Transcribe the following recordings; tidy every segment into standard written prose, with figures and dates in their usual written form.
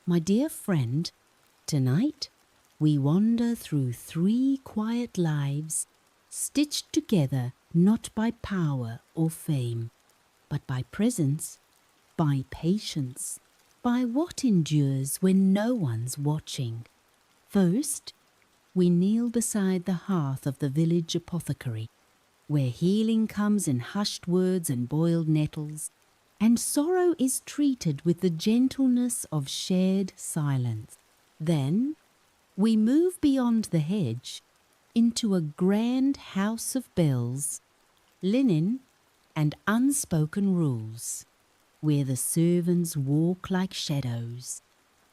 My dear friend, tonight we wander through 3 quiet lives, stitched together not by power or fame, but by presence, by patience, by what endures when no one's watching. First, we kneel beside the hearth of the village apothecary, where healing comes in hushed words and boiled nettles, and sorrow is treated with the gentleness of shared silence. Then we move beyond the hedge into a grand house of bells, linen, and unspoken rules, where the servants walk like shadows,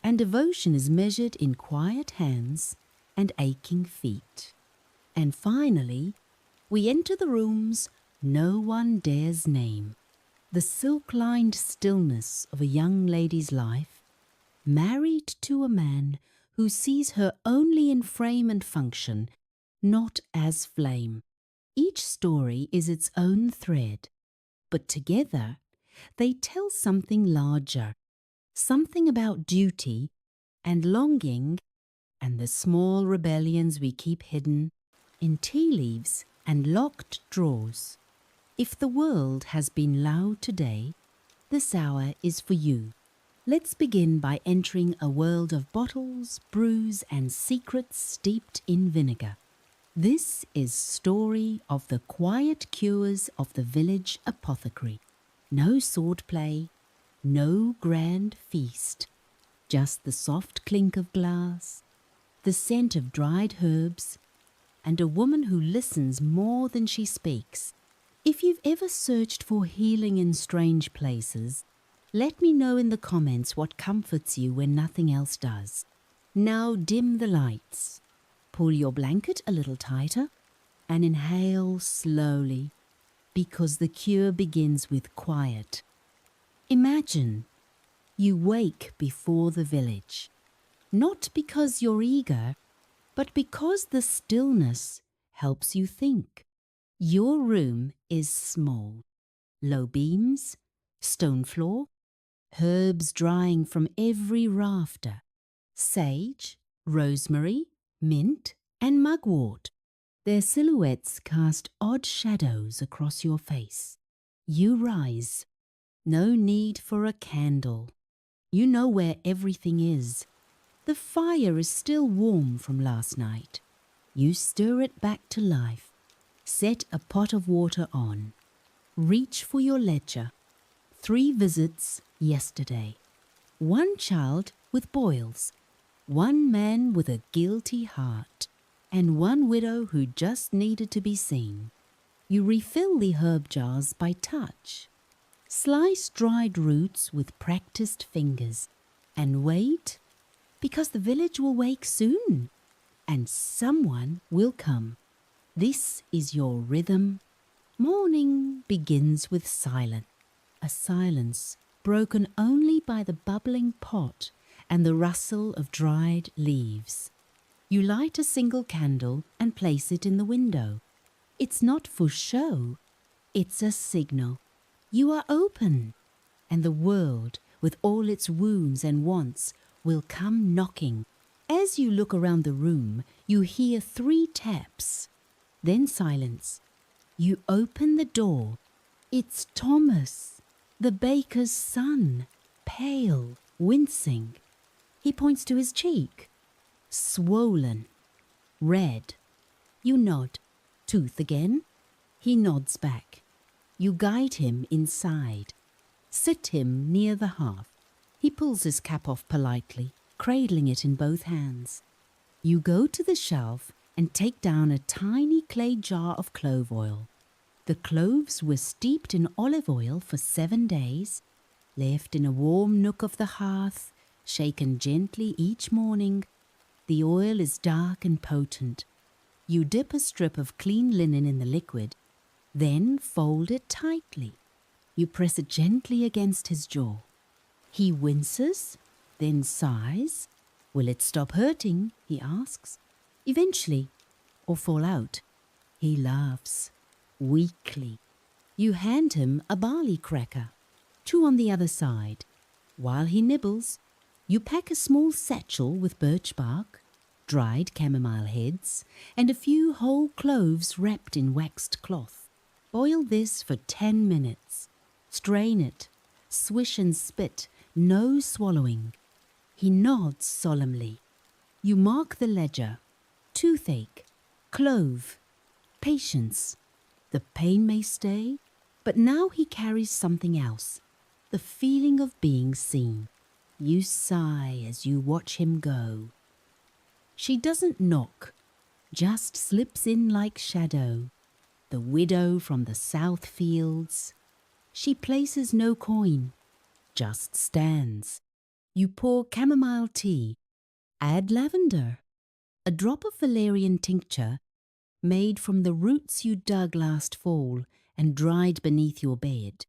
and devotion is measured in quiet hands and aching feet. And finally, we enter the rooms no one dares name, the silk-lined stillness of a young lady's life, married to a man who sees her only in frame and function, not as flame. Each story is its own thread, but together they tell something larger, something about duty and longing and the small rebellions we keep hidden in tea leaves and locked drawers. If the world has been loud today, this hour is for you. Let's begin by entering a world of bottles, brews, and secrets steeped in vinegar. This is story of the quiet cures of the village apothecary. No swordplay, no grand feast, just the soft clink of glass, the scent of dried herbs, and a woman who listens more than she speaks. If you've ever searched for healing in strange places, let me know in the comments what comforts you when nothing else does. Now dim the lights, pull your blanket a little tighter, and inhale slowly, because the cure begins with quiet. Imagine you wake before the village, not because you're eager, but because the stillness helps you think. Your room is small, low beams, stone floor, herbs drying from every rafter, sage, rosemary, mint, and mugwort. Their silhouettes cast odd shadows across your face. You rise. No need for a candle. You know where everything is. The fire is still warm from last night. You stir it back to life. Set a pot of water on. Reach for your ledger. 3 visits yesterday. 1 child with boils. 1 man with a guilty heart. And 1 widow who just needed to be seen. You refill the herb jars by touch. Slice dried roots with practiced fingers. And wait, because the village will wake soon. And someone will come. This is your rhythm. Morning begins with silence. A silence broken only by the bubbling pot and the rustle of dried leaves. You light a single candle and place it in the window. It's not for show, it's a signal. You are open, and the world, with all its wounds and wants, will come knocking. As you look around the room, you hear 3 taps. Then silence. You open the door. It's Thomas, the baker's son, pale, wincing. He points to his cheek. Swollen, red. You nod. Tooth again? He nods back. You guide him inside. Sit him near the hearth. He pulls his cap off politely, cradling it in both hands. You go to the shelf and take down a tiny clay jar of clove oil. The cloves were steeped in olive oil for 7 days, left in a warm nook of the hearth, shaken gently each morning. The oil is dark and potent. You dip a strip of clean linen in the liquid, then fold it tightly. You press it gently against his jaw. He winces, then sighs. Will it stop hurting? He asks. Eventually, or fall out. He laughs, weakly. You hand him a barley cracker, 2 on the other side. While he nibbles, You pack a small satchel with birch bark, dried chamomile heads, and a few whole cloves wrapped in waxed cloth. Boil this for 10 minutes. Strain it, swish and spit, no swallowing. He nods solemnly. You mark the ledger. Toothache, clove, patience. The pain may stay, but now he carries something else. The feeling of being seen. You sigh as you watch him go. She doesn't knock, just slips in like shadow. The widow from the south fields. She places no coin, just stands. You pour chamomile tea, add lavender, a drop of valerian tincture made from the roots you dug last fall and dried beneath your bed.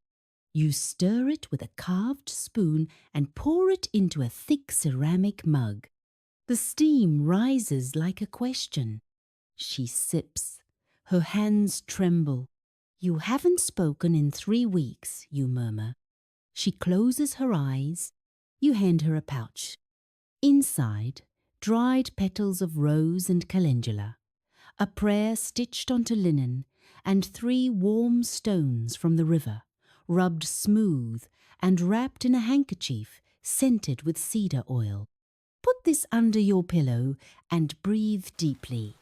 You stir it with a carved spoon and pour it into a thick ceramic mug. The steam rises like a question. She sips. Her hands tremble. You haven't spoken in 3 weeks, you murmur. She closes her eyes. You hand her a pouch. Inside, dried petals of rose and calendula, a prayer stitched onto linen, and 3 warm stones from the river, rubbed smooth and wrapped in a handkerchief scented with cedar oil. Put this under your pillow and breathe deeply.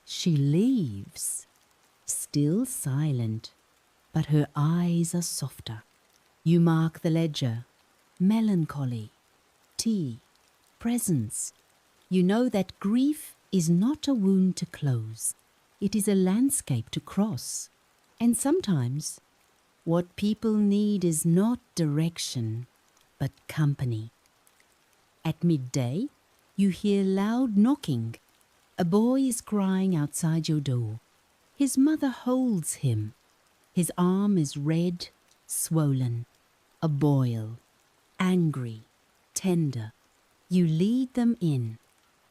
She leaves, still silent, but her eyes are softer. You mark the ledger. Melancholy, tea, presence. You know that grief is not a wound to close. It is a landscape to cross. And sometimes what people need is not direction, but company. At midday, you hear loud knocking. A boy is crying outside your door. His mother holds him. His arm is red, swollen, a boil, angry, tender. You lead them in.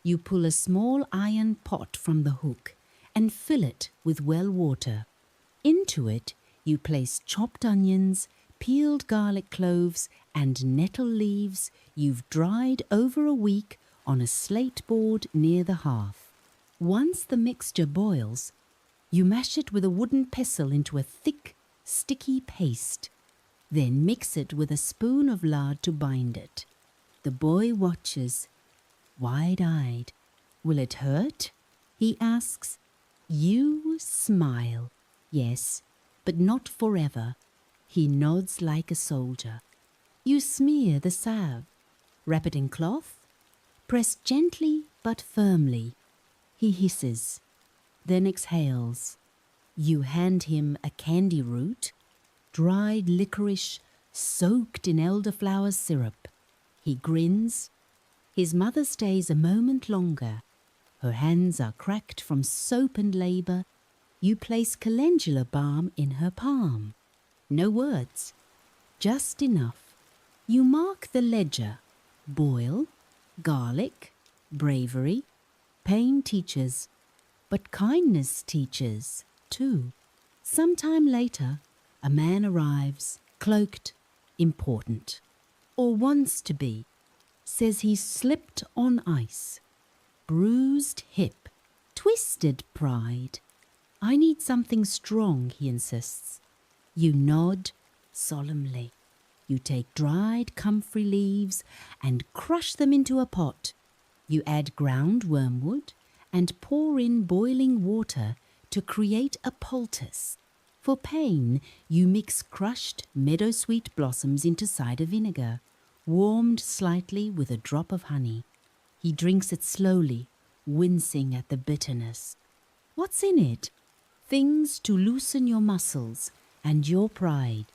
You pull a small iron pot from the hook and fill it with well water. Into it, you place chopped onions, peeled garlic cloves, and nettle leaves you've dried over a week on a slate board near the hearth. Once the mixture boils, you mash it with a wooden pestle into a thick, sticky paste. Then mix it with a spoon of lard to bind it. The boy watches, wide-eyed. Will it hurt? He asks. You smile. Yes, but not forever. He nods like a soldier. You smear the salve. Wrap it in cloth. Press gently but firmly. He hisses, then exhales. You hand him a candy root, dried licorice soaked in elderflower syrup. He grins. His mother stays a moment longer. Her hands are cracked from soap and labour. You place calendula balm in her palm. No words, just enough. You mark the ledger. Boil, garlic, bravery. Pain teaches, but kindness teaches too. Sometime later, a man arrives, cloaked, important, or wants to be. Says he slipped on ice. Bruised hip, twisted pride. I need something strong, he insists. You nod solemnly. You take dried comfrey leaves and crush them into a pot. You add ground wormwood and pour in boiling water to create a poultice. For pain, you mix crushed meadowsweet blossoms into cider vinegar, warmed slightly with a drop of honey. He drinks it slowly, wincing at the bitterness. What's in it? Things to loosen your muscles and your pride.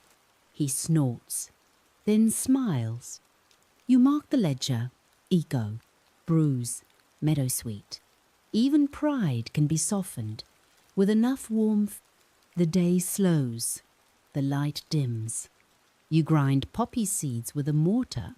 He snorts, then smiles. You mark the ledger, ego, bruise, meadowsweet. Even pride can be softened. With enough warmth, the day slows, the light dims. You grind poppy seeds with a mortar,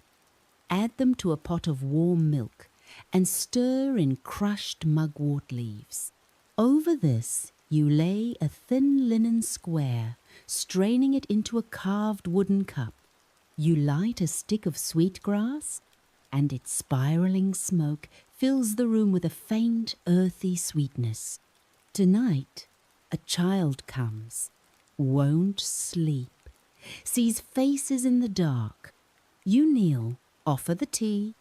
add them to a pot of warm milk, and stir in crushed mugwort leaves. Over this, you lay a thin linen square, straining it into a carved wooden cup. You light a stick of sweetgrass, and its spiraling smoke fills the room with a faint, earthy sweetness. Tonight, a child comes, won't sleep, sees faces in the dark. You kneel, offer the tea,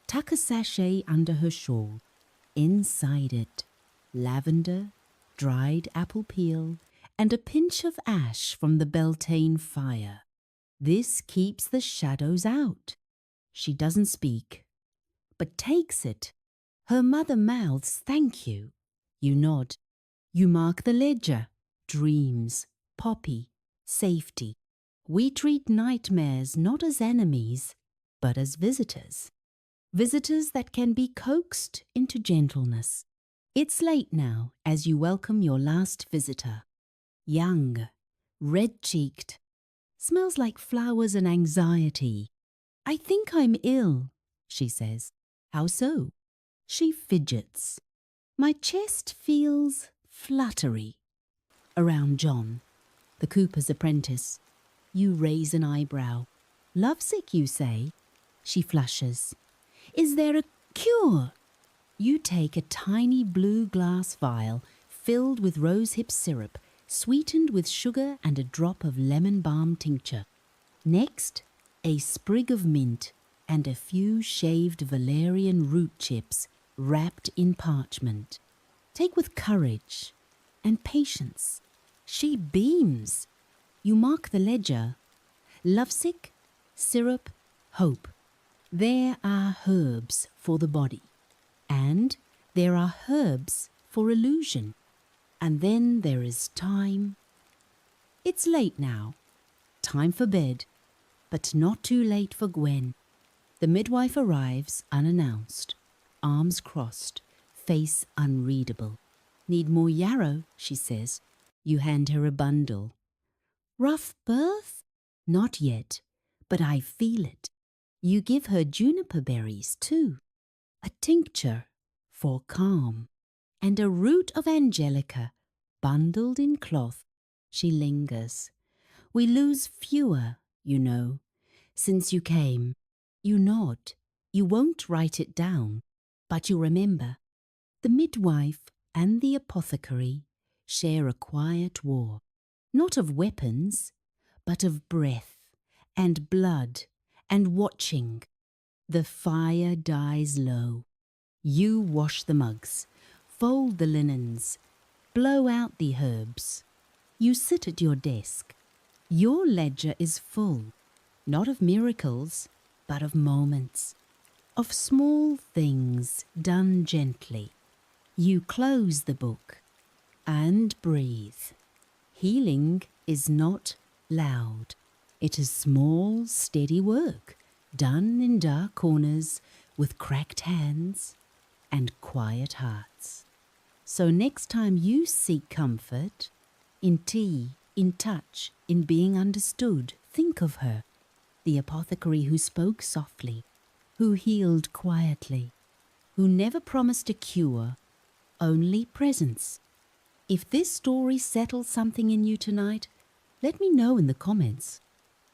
tuck a sachet under her shawl. Inside it, lavender, dried apple peel, and a pinch of ash from the Beltane fire. This keeps the shadows out. She doesn't speak, but takes it. Her mother mouths thank you. You nod. You mark the ledger. Dreams, poppy, safety. We treat nightmares not as enemies, but as visitors. Visitors that can be coaxed into gentleness. It's late now as you welcome your last visitor. Young, red-cheeked, smells like flowers and anxiety. I think I'm ill, she says. How so? She fidgets. My chest feels fluttery. Around John, the cooper's apprentice. You raise an eyebrow. Lovesick, you say? She flushes. Is there a cure? You take a tiny blue glass vial filled with rosehip syrup, sweetened with sugar and a drop of lemon balm tincture. Next, a sprig of mint and a few shaved valerian root chips wrapped in parchment. Take with courage and patience. She beams. You mark the ledger. Lovesick, syrup, hope. There are herbs for the body, and there are herbs for illusion. And then there is time. It's late now. Time for bed, but not too late for Gwen. The midwife arrives unannounced, arms crossed, face unreadable. Need more yarrow, she says. You hand her a bundle. Rough birth? Not yet, but I feel it. You give her juniper berries too, a tincture for calm, and a root of angelica bundled in cloth. She lingers. We lose fewer, you know, since you came. You nod. You won't write it down, but you remember. The midwife and the apothecary share a quiet war, not of weapons, but of breath and blood and watching. The fire dies low. You wash the mugs, fold the linens, blow out the herbs. You sit at your desk. Your ledger is full, not of miracles, but of moments, of small things done gently. You close the book and breathe. Healing is not loud. It is small, steady work, done in dark corners with cracked hands and quiet hearts. So next time you seek comfort, in tea, in touch, in being understood, think of her, the apothecary who spoke softly, who healed quietly, who never promised a cure, only presence. If this story settles something in you tonight, let me know in the comments.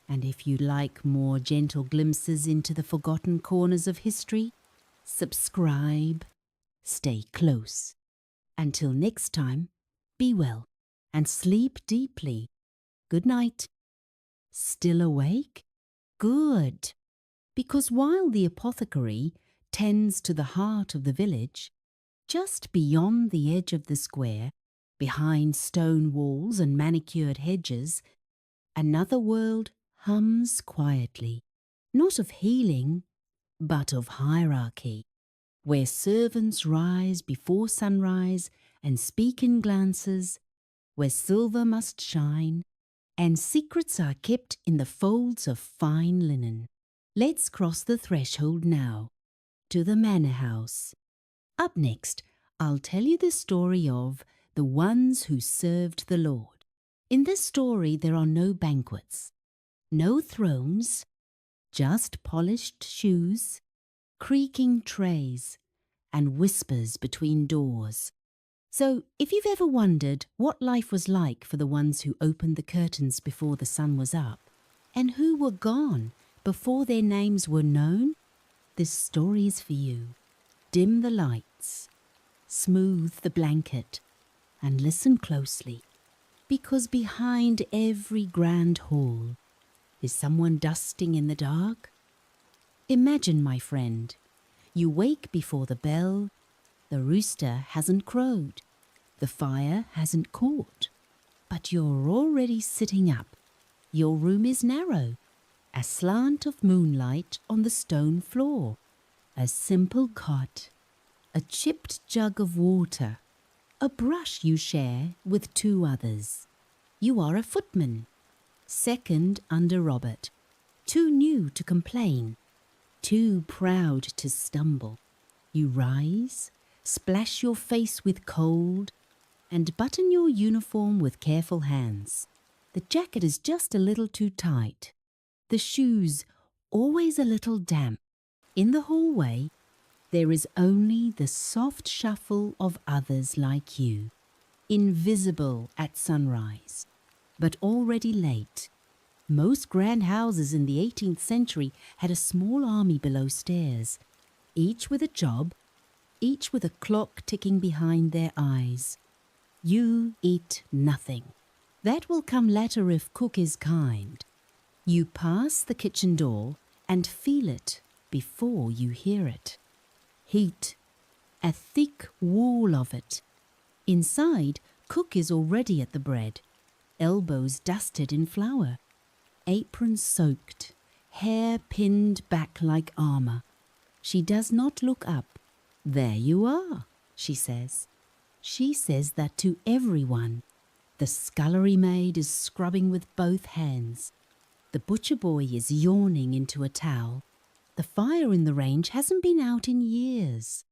And if you'd like more gentle glimpses into the forgotten corners of history, subscribe, stay close. Until next time, be well and sleep deeply. Good night. Still awake? Good. Because while the apothecary tends to the heart of the village, just beyond the edge of the square, behind stone walls and manicured hedges, another world hums quietly, not of healing, but of hierarchy, where servants rise before sunrise and speak in glances, where silver must shine, and secrets are kept in the folds of fine linen. Let's cross the threshold now, to the manor house. Up next, I'll tell you the story of the ones who served the Lord. In this story, there are no banquets, no thrones, just polished shoes, creaking trays, and whispers between doors. So, if you've ever wondered what life was like for the ones who opened the curtains before the sun was up, and who were gone before their names were known, this story is for you. Dim the lights, smooth the blanket, and listen closely, because behind every grand hall is someone dusting in the dark. Imagine, my friend, you wake before the bell, the rooster hasn't crowed, the fire hasn't caught, but you're already sitting up. Your room is narrow, a slant of moonlight on the stone floor, a simple cot, a chipped jug of water, a brush you share with two others. You are a footman, second under Robert, too new to complain, too proud to stumble. You rise, splash your face with cold, and button your uniform with careful hands. The jacket is just a little too tight, the shoes always a little damp. In the hallway, there is only the soft shuffle of others like you, invisible at sunrise, but already late. Most grand houses in the 18th century had a small army below stairs, each with a job, each with a clock ticking behind their eyes. You eat nothing. That will come later if cook is kind. You pass the kitchen door and feel it before you hear it. Heat, a thick wall of it. Inside, cook is already at the bread, elbows dusted in flour, apron soaked, hair pinned back like armour. She does not look up. There you are, she says. She says that to everyone. The scullery maid is scrubbing with both hands. The butcher boy is yawning into a towel. The fire in the range hasn't been out in years.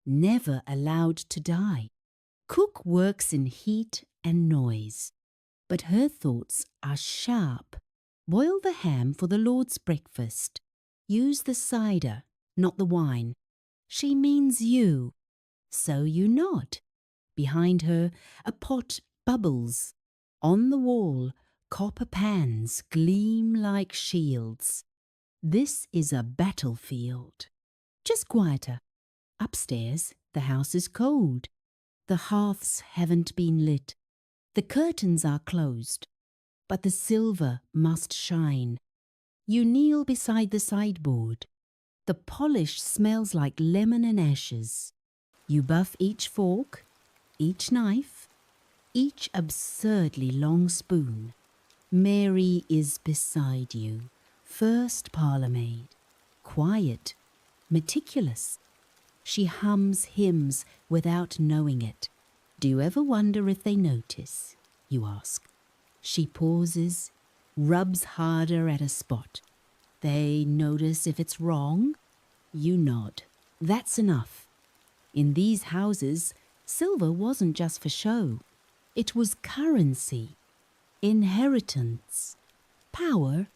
Never allowed to die. Cook works in heat and noise, but her thoughts are sharp. Boil the ham for the Lord's breakfast. Use the cider, not the wine. She means you. So you nod. Behind her, a pot bubbles. On the wall, copper pans gleam like shields. This is a battlefield. Just quieter. Upstairs, the house is cold. The hearths haven't been lit. The curtains are closed, but the silver must shine. You kneel beside the sideboard. The polish smells like lemon and ashes. You buff each fork, each knife, each absurdly long spoon. Mary is beside you, first parlour-maid, quiet, meticulous. She hums hymns without knowing it. Do you ever wonder if they notice? You ask. She pauses, rubs harder at a spot. They notice if it's wrong? You nod. That's enough. In these houses, silver wasn't just for show. It was currency, inheritance, power,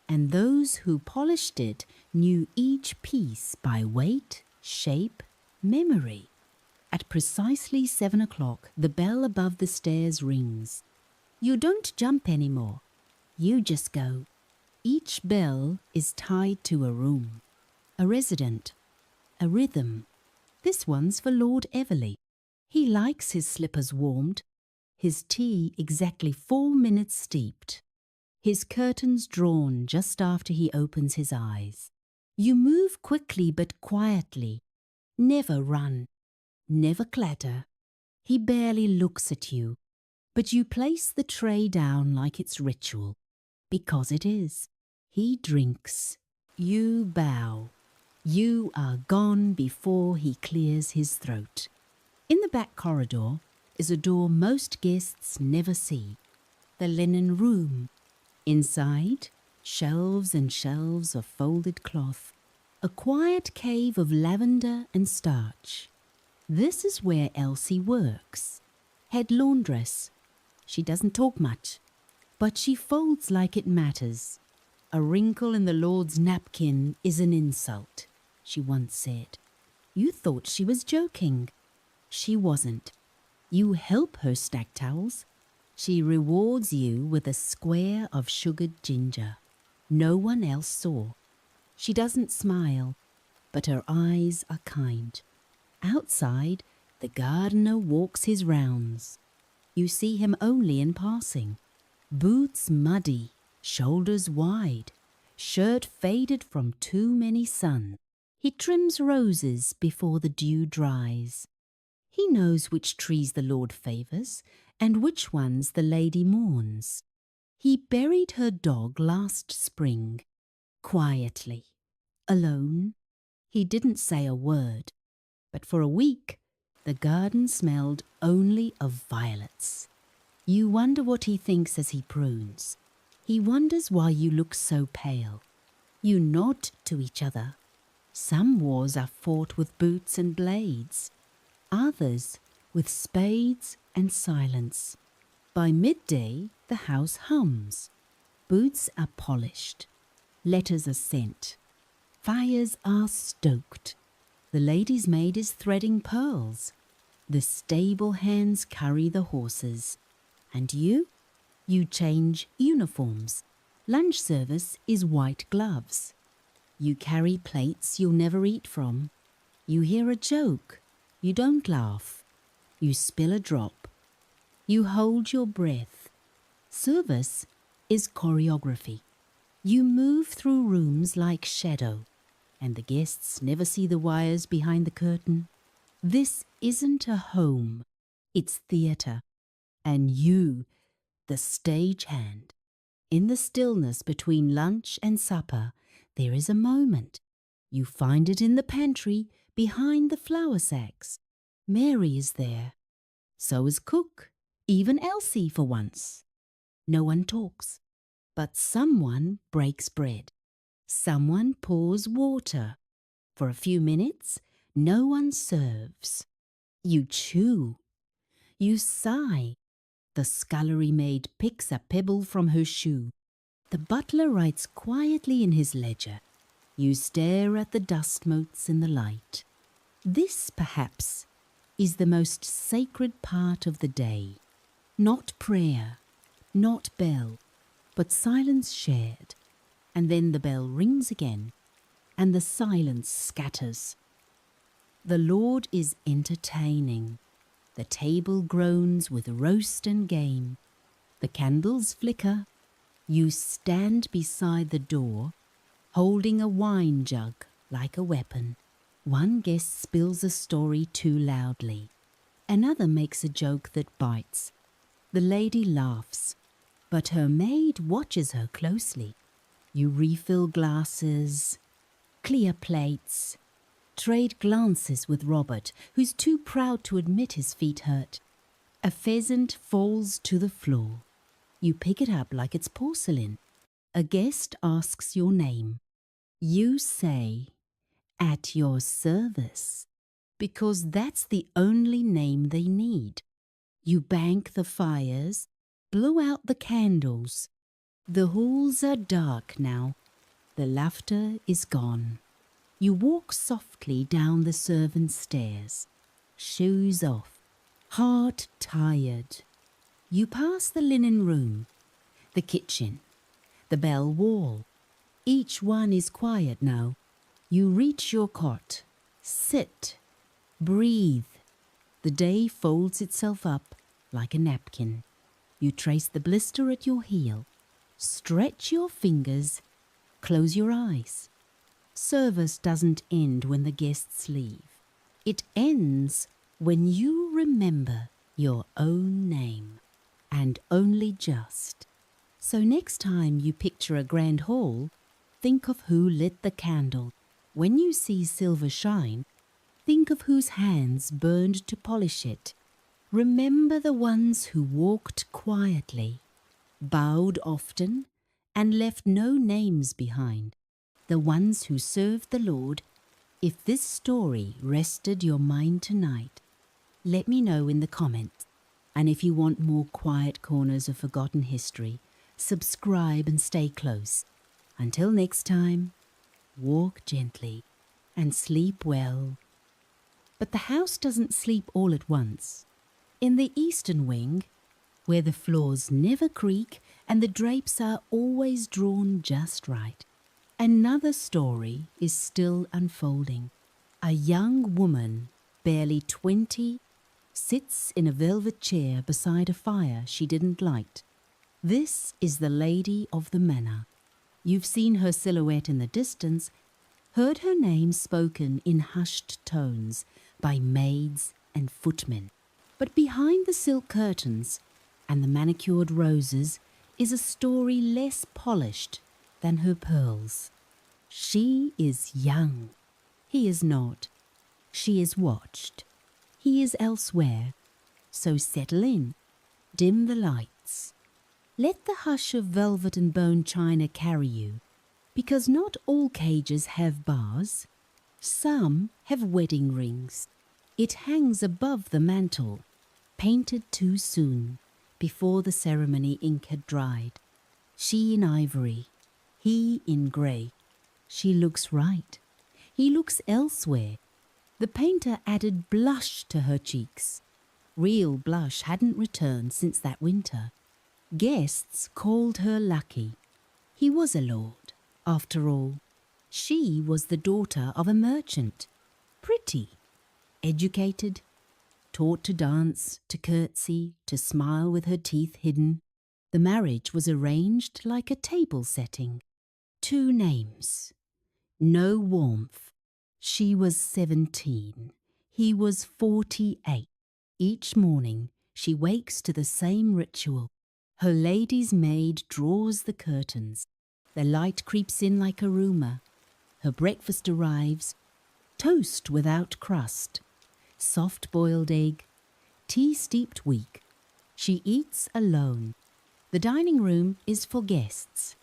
and those who polished it knew each piece by weight, shape, memory. At precisely 7 o'clock, the bell above the stairs rings. You don't jump anymore. You just go. Each bell is tied to a room, a resident, a rhythm. This one's for Lord Everley. He likes his slippers warmed, his tea exactly 4 minutes steeped, his curtains drawn just after he opens his eyes. You move quickly but quietly. Never run, never clatter. He barely looks at you, but you place the tray down like it's ritual, because it is. He drinks. You bow. You are gone before he clears his throat. In the back corridor is a door most guests never see, the linen room. Inside, shelves and shelves of folded cloth, a quiet cave of lavender and starch. This is where Elsie works. Head laundress. She doesn't talk much, but she folds like it matters. A wrinkle in the Lord's napkin is an insult, she once said. You thought she was joking. She wasn't. You help her stack towels. She rewards you with a square of sugared ginger. No one else saw. She doesn't smile. but her eyes are kind. Outside, the gardener walks his rounds. You see him only in passing. Boots muddy, shoulders wide, shirt faded from too many suns. He trims roses before the dew dries. He knows which trees the Lord favours and which ones the lady mourns. He buried her dog last spring, quietly, alone. He didn't say a word, but for a week the garden smelled only of violets. You wonder what he thinks as he prunes. He wonders why you look so pale. You nod to each other. Some wars are fought with boots and blades, others with spades and silence. By midday, the house hums. Boots are polished. Letters are sent. Fires are stoked. The lady's maid is threading pearls. The stable hands carry the horses. And you? You change uniforms. Lunch service is white gloves. You carry plates you'll never eat from. You hear a joke. You don't laugh. You spill a drop. You hold your breath. Service is choreography. You move through rooms like shadow, and the guests never see the wires behind the curtain. This isn't a home. It's theatre. And you, the stagehand. In the stillness between lunch and supper, there is a moment. You find it in the pantry behind the flour sacks. Mary is there. So is cook, even Elsie for once. No one talks, but someone breaks bread. Someone pours water. For a few minutes, no one serves. You chew. You sigh. The scullery maid picks a pebble from her shoe. The butler writes quietly in his ledger. You stare at the dust motes in the light. This, perhaps, is the most sacred part of the day. Not prayer, not bell, but silence shared. And then the bell rings again, and the silence scatters. The Lord is entertaining. The table groans with roast and game. The candles flicker. You stand beside the door, holding a wine jug like a weapon. One guest spills a story too loudly. Another makes a joke that bites. The lady laughs, but her maid watches her closely. You refill glasses, clear plates, trade glances with Robert, who's too proud to admit his feet hurt. A pheasant falls to the floor. You pick it up like it's porcelain. A guest asks your name. You say, "At your service," because that's the only name they need. You bank the fires, blow out the candles. The halls are dark now. The laughter is gone. You walk softly down the servants' stairs, shoes off, heart tired. You pass the linen room, the kitchen, the bell wall. Each one is quiet now. You reach your cot, sit, breathe. The day folds itself up like a napkin. You trace the blister at your heel, stretch your fingers, close your eyes. Service doesn't end when the guests leave. It ends when you remember your own name, and only just. So next time you picture a grand hall, think of who lit the candle. When you see silver shine, think of whose hands burned to polish it. Remember the ones who walked quietly, bowed often, and left no names behind. The ones who served the Lord. If this story rested your mind tonight, let me know in the comments. And if you want more quiet corners of forgotten history, subscribe and stay close. Until next time, walk gently and sleep well. But the house doesn't sleep all at once. In the eastern wing, where the floors never creak and the drapes are always drawn just right, Another story is still unfolding. A young woman, barely 20, sits in a velvet chair beside a fire she didn't light. This is the lady of the manor. You've seen her silhouette in the distance, heard her name spoken in hushed tones by maids and footmen. But behind the silk curtains and the manicured roses is a story less polished than her pearls. She is young. He is not. She is watched. He is elsewhere. So settle in. Dim the lights. Let the hush of velvet and bone china carry you, because not all cages have bars. Some have wedding rings. It hangs above the mantel, painted too soon, before the ceremony ink had dried. She in ivory, he in grey. She looks right. He looks elsewhere. The painter added blush to her cheeks. Real blush hadn't returned since that winter. Guests called her lucky. He was a lord, after all. She was the daughter of a merchant. Pretty, educated, taught to dance, to curtsy, to smile with her teeth hidden. The marriage was arranged like a table setting. 2 names. No warmth. She was 17. He was 48. Each morning she wakes to the same ritual. Her lady's maid draws the curtains. The light creeps in like a rumour. Her breakfast arrives. Toast without crust. Soft-boiled egg. Tea steeped weak. She eats alone. The dining room is for guests.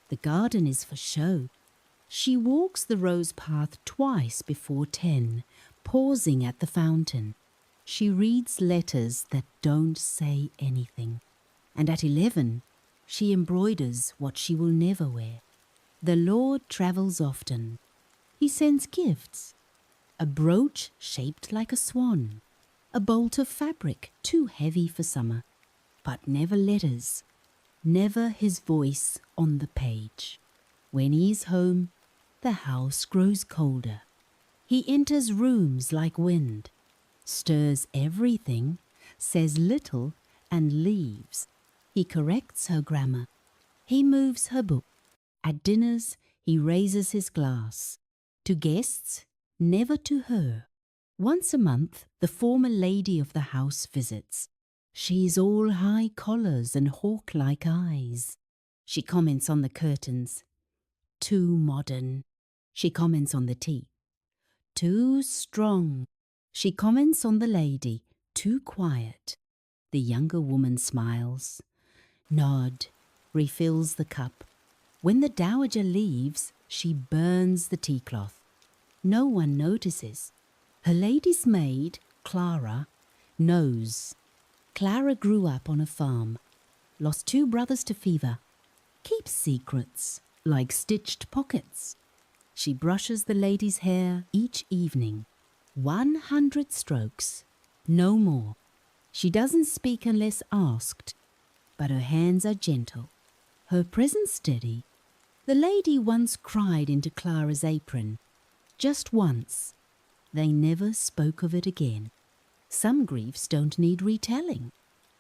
The garden is for show. She walks the rose path twice before 10, pausing at the fountain. She reads letters that don't say anything. And at 11, she embroiders what she will never wear. The Lord travels often. He sends gifts. A brooch shaped like a swan. A bolt of fabric too heavy for summer. But never letters. Never his voice on the page. When he's home, the house grows colder. He enters rooms like wind. Stirs everything, says little and leaves. He corrects her grammar. He moves her book. At dinners, he raises his glass. To guests, never to her. Once a month, the former lady of the house visits. She's all high collars and hawk-like eyes. She comments on the curtains. Too modern. She comments on the tea. Too strong. She comments on the lady. Too quiet. The younger woman smiles. Nod, refills the cup. When the dowager leaves, she burns the tea cloth. No one notices. Her lady's maid, Clara, knows. Clara grew up on a farm, lost 2 brothers to fever, keeps secrets like stitched pockets. She brushes the lady's hair each evening. 100 strokes, no more. She doesn't speak unless asked, but her hands are gentle, her presence steady. The lady once cried into Clara's apron, just once. They never spoke of it again. Some griefs don't need retelling.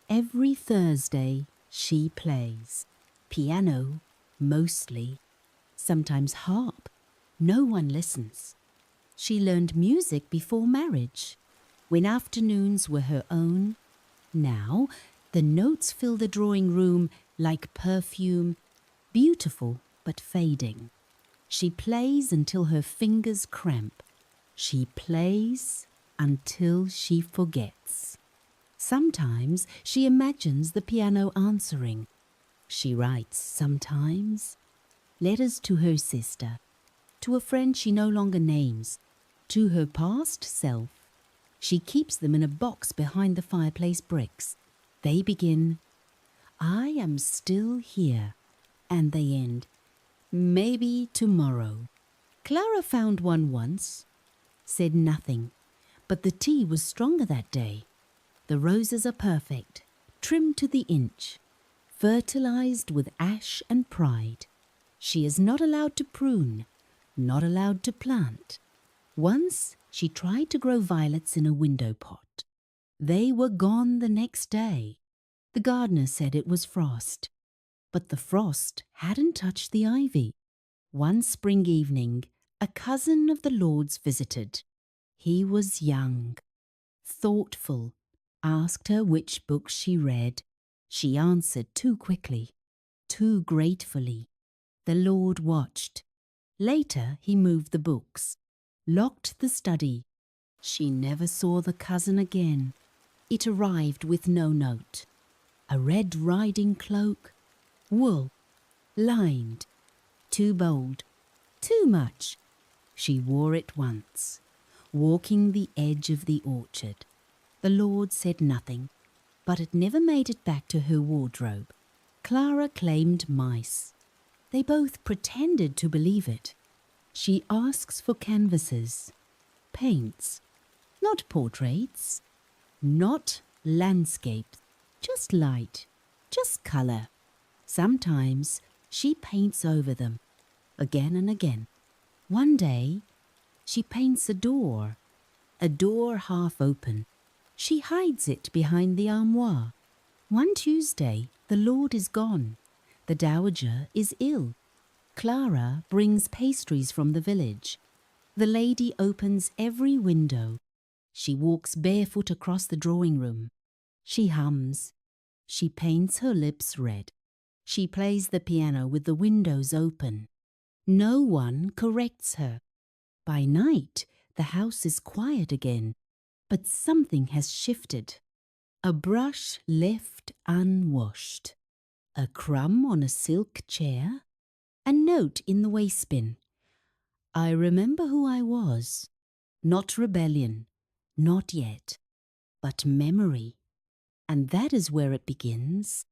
Every Thursday she plays. Piano, mostly. Sometimes harp. No one listens. She learned music before marriage, when afternoons were her own. Now, the notes fill the drawing room like perfume, beautiful but fading. She plays until her fingers cramp. She plays until she forgets. Sometimes she imagines the piano answering. She writes sometimes letters to her sister, to a friend she no longer names, to her past self. She keeps them in a box behind the fireplace bricks. They begin, I am still here, and they end, maybe tomorrow. Clara found one once, said nothing, but the tea was stronger that day. The roses are perfect, trimmed to the inch, fertilized with ash and pride. She is not allowed to prune, not allowed to plant. Once she tried to grow violets in a window pot. They were gone the next day. The gardener said it was frost, but the frost hadn't touched the ivy. One spring evening, a cousin of the Lord's visited. He was young, thoughtful, asked her which books she read. She answered too quickly, too gratefully. The Lord watched. Later he moved the books, locked the study. She never saw the cousin again. It arrived with no note. A red riding cloak, wool, lined, too bold, too much. She wore it once, walking the edge of the orchard. The Lord said nothing, but it never made it back to her wardrobe. Clara claimed mice. They both pretended to believe it. She asks for canvases, paints, not portraits, not landscapes, just light, just colour. Sometimes she paints over them, again and again. One day, she paints a door half open. She hides it behind the armoire. One Tuesday, the Lord is gone. The dowager is ill. Clara brings pastries from the village. The lady opens every window. She walks barefoot across the drawing room. She hums. She paints her lips red. She plays the piano with the windows open. No one corrects her. By night, the house is quiet again, but something has shifted. A brush left unwashed. A crumb on a silk chair. A note in the waste bin. I remember who I was. Not rebellion, not yet, but memory. And that is where it begins.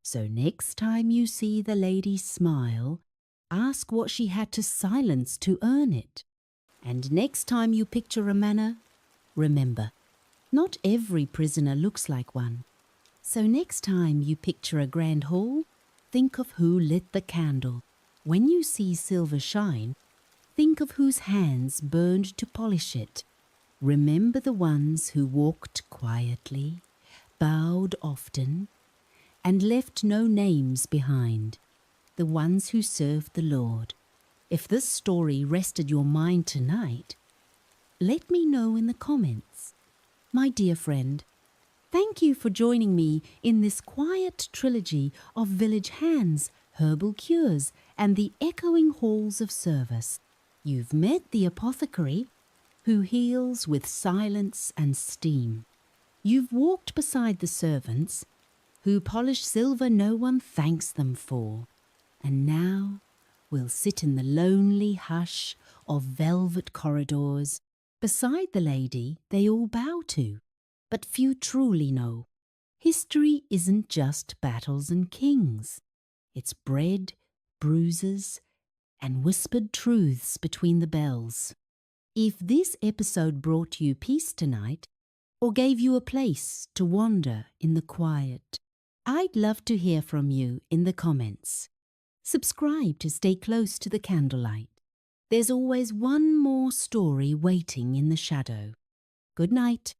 So next time you see the lady smile, ask what she had to silence to earn it. And next time you picture a manor, remember, not every prisoner looks like one. So next time you picture a grand hall, think of who lit the candle. When you see silver shine, think of whose hands burned to polish it. Remember the ones who walked quietly, bowed often, and left no names behind. The ones who served the Lord. If this story rested your mind tonight, let me know in the comments. My dear friend, thank you for joining me in this quiet trilogy of village hands, herbal cures, and the echoing halls of service. You've met the apothecary, who heals with silence and steam. You've walked beside the servants, who polish silver no one thanks them for. And now we'll sit in the lonely hush of velvet corridors, beside the lady they all bow to, but few truly know. History isn't just battles and kings. It's bread, bruises, and whispered truths between the bells. If this episode brought you peace tonight, or gave you a place to wander in the quiet, I'd love to hear from you in the comments. Subscribe to stay close to the candlelight. There's always one more story waiting in the shadow. Good night.